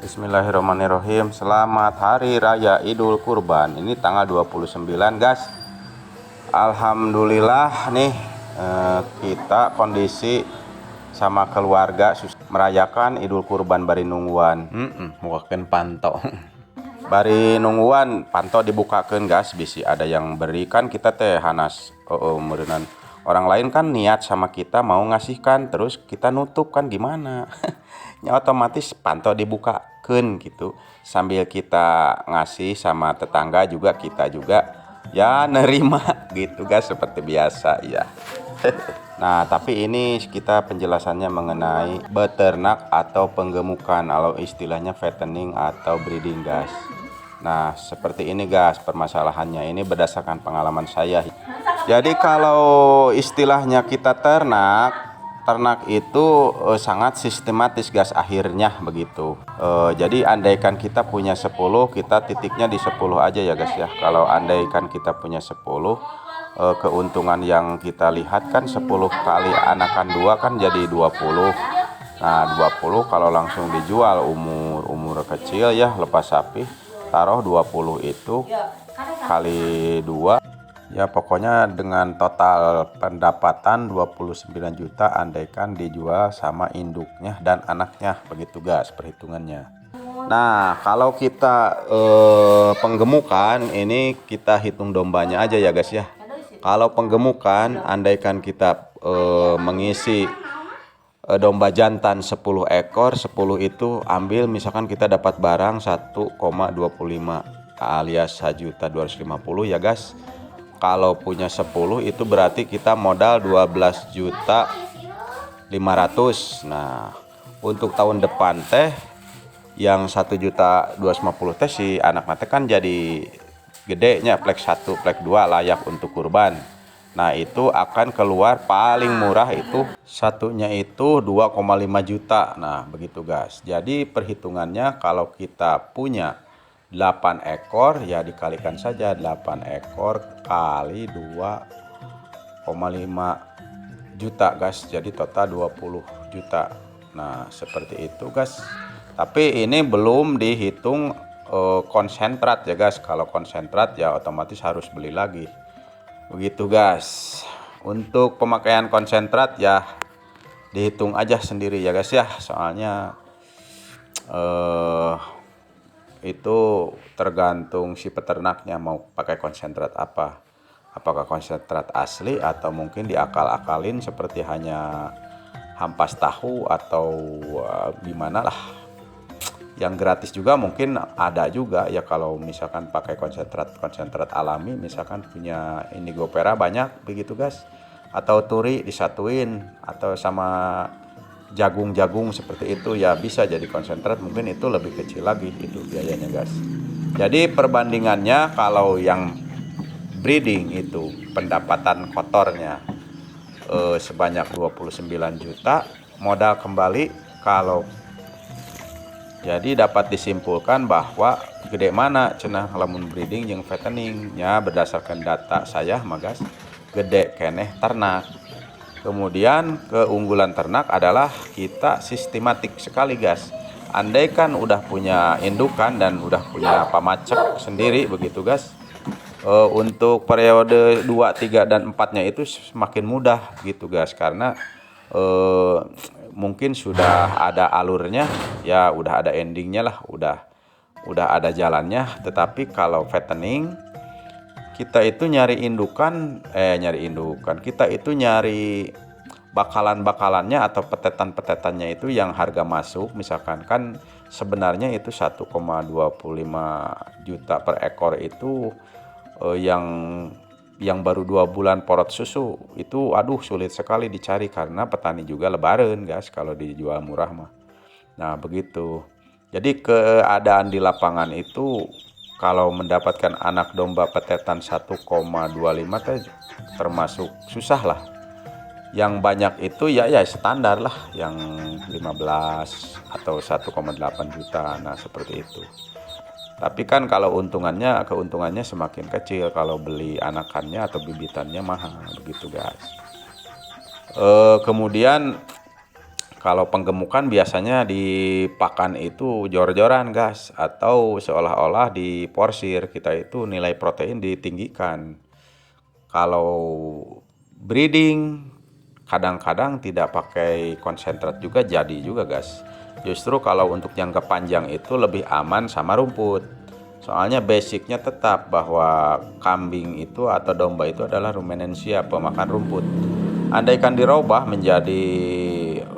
Bismillahirrahmanirrahim. Selamat Hari Raya Idul Kurban. Ini tanggal 29, guys. Alhamdulillah nih, kita kondisi sama keluarga merayakan Idul Kurban bari nungguan. Mukakeun panto. Bari nungguan panto dibukakeun, guys. Bisi ada yang berikan kita teh hanas. Meureunnan orang lain kan niat sama kita mau ngasihkan, terus kita nutup kan gimana? Ya otomatis panto dibukakeun gitu. Sambil kita ngasih sama tetangga juga, kita juga ya nerima gitu, guys, seperti biasa ya. Nah, tapi ini kita penjelasannya mengenai beternak atau penggemukan, kalau istilahnya fattening atau breeding, guys. Nah, seperti ini, guys, permasalahannya ini berdasarkan pengalaman saya. Jadi kalau istilahnya kita ternak itu sangat sistematis, guys, akhirnya begitu. Jadi andaikan kita punya 10, kita titiknya di 10 aja ya, guys ya. Kalau andaikan kita punya 10, keuntungan yang kita lihat kan 10 kali anakan 2 kan jadi 20. Nah, 20 kalau langsung dijual umur kecil ya, lepas sapi, taruh 20 itu kali 2 ya, pokoknya dengan total pendapatan 29 juta andaikan dijual sama induknya dan anaknya, begitu, guys, perhitungannya. Nah, kalau kita penggemukan ini kita hitung dombanya aja ya, guys ya. Kalau penggemukan andaikan kita mengisi domba jantan 10 ekor, 10 itu ambil misalkan kita dapat barang 1,25 alias 1.250.000 ya, guys. Kalau punya 10 itu berarti kita modal 12.500.000. Nah, untuk tahun depan teh yang 1.250.000 teh si anak mate kan jadi gedenya, plek 1 plek 2 layak untuk kurban. Nah, itu akan keluar paling murah itu satunya itu 2,5 juta. Nah, begitu, guys. Jadi perhitungannya kalau kita punya 8 ekor ya dikalikan saja 8 ekor kali 2,5 juta, guys. Jadi total 20 juta. Nah, seperti itu, guys. Tapi ini belum dihitung konsentrat ya, guys. Kalau konsentrat ya otomatis harus beli lagi. Begitu, guys. Untuk pemakaian konsentrat ya dihitung aja sendiri ya, guys ya. Soalnya itu tergantung si peternaknya mau pakai konsentrat apa. Apakah konsentrat asli atau mungkin diakal-akalin seperti hanya hampas tahu atau gimana lah. Yang gratis juga mungkin ada juga ya, kalau misalkan pakai konsentrat alami, misalkan punya indigo pera banyak begitu, guys, atau turi disatuin atau sama jagung seperti itu ya bisa jadi konsentrat, mungkin itu lebih kecil lagi itu biayanya, guys. Jadi perbandingannya kalau yang breeding itu pendapatan kotornya sebanyak 29 juta, modal kembali kalau jadi dapat disimpulkan bahwa gede mana cenah lamun breeding yang fatteningnya berdasarkan data saya mah, guys, gede keneh ternak. Kemudian keunggulan ternak adalah kita sistematik sekali, guys. Andaikan udah punya indukan dan udah punya pamacek sendiri begitu, guys, untuk periode 2, 3, dan 4-nya itu semakin mudah gitu, guys, karena mungkin sudah ada alurnya ya, udah ada endingnya lah, udah ada jalannya. Tetapi kalau fattening kita itu nyari indukan, kita itu nyari bakalannya atau petetannya itu yang harga masuk, misalkan kan sebenarnya itu 1,25 juta per ekor itu yang baru 2 bulan porot susu itu aduh sulit sekali dicari karena petani juga lebaran, guys, kalau dijual murah mah. Nah, begitu. Jadi keadaan di lapangan itu kalau mendapatkan anak domba petetan 1,25 teh termasuk susah lah. Yang banyak itu ya standar lah, yang 15 atau 1,8 juta. Nah, seperti itu. Tapi kan kalau keuntungannya semakin kecil kalau beli anakannya atau bibitannya mahal begitu, guys. Kemudian Kalau penggemukan biasanya di pakan itu jor-joran gas, atau seolah-olah diporsir, kita itu nilai protein ditinggikan. Kalau breeding kadang-kadang tidak pakai konsentrat juga jadi juga gas. Justru kalau untuk jangka panjang itu lebih aman sama rumput. Soalnya basicnya tetap bahwa kambing itu atau domba itu adalah rumenansia, pemakan rumput. Andaikan dirubah menjadi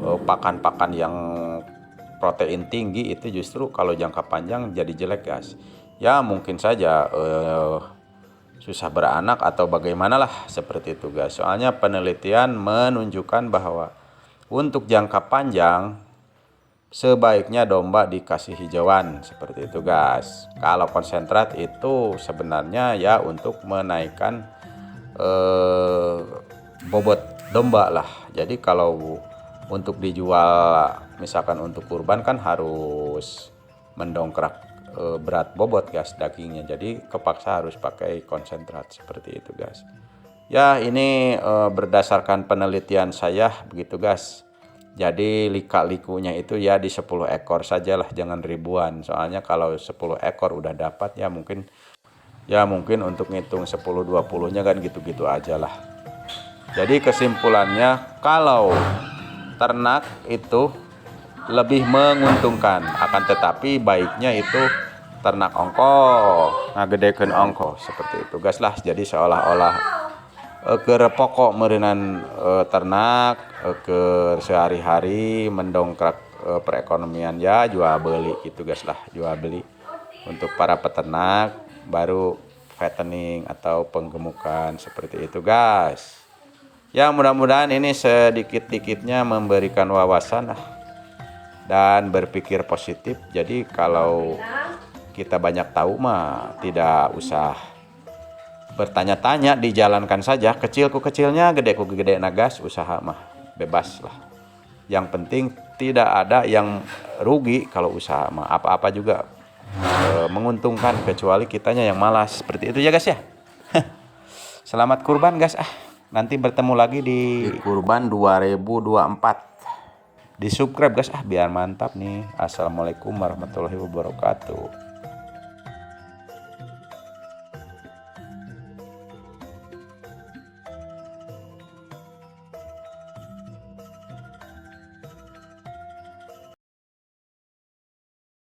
pakan-pakan yang protein tinggi, itu justru kalau jangka panjang jadi jelek guys. Ya mungkin saja susah beranak atau bagaimanalah seperti itu guys. Soalnya penelitian menunjukkan bahwa untuk jangka panjang sebaiknya domba dikasih hijauan seperti itu guys. Kalau konsentrat itu sebenarnya ya untuk menaikkan bobot domba lah. Jadi kalau untuk dijual misalkan untuk kurban kan harus mendongkrak berat bobot guys dagingnya. Jadi kepaksa harus pakai konsentrat seperti itu guys. Ya ini berdasarkan penelitian saya begitu guys. Jadi lika-likunya itu ya di 10 ekor sajalah, jangan ribuan. Soalnya kalau 10 ekor udah dapat ya mungkin untuk ngitung 10-20-nya kan gitu-gitu aja lah. Jadi kesimpulannya kalau ternak itu lebih menguntungkan, akan tetapi baiknya itu ternak ongko, ngagedekeun ongko seperti itu guys lah. Jadi seolah-olah ke pokok meureunnan ternak ke sehari-hari mendongkrak perekonomian ya jual beli gitu guys lah, jual beli untuk para peternak baru fattening atau penggemukan seperti itu guys. Ya mudah-mudahan ini sedikit-dikitnya memberikan wawasan lah dan berpikir positif. Jadi kalau kita banyak tahu mah tidak usah bertanya-tanya, dijalankan saja. Kecil ku kecilnya, gede ku gede nagas, usaha mah bebas lah. Yang penting tidak ada yang rugi kalau usaha mah, apa-apa juga menguntungkan kecuali kitanya yang malas. Seperti itu ya guys ya. Selamat kurban guys. Nanti bertemu lagi di kurban 2024. Di subscribe guys biar mantap nih. Assalamualaikum warahmatullahi wabarakatuh.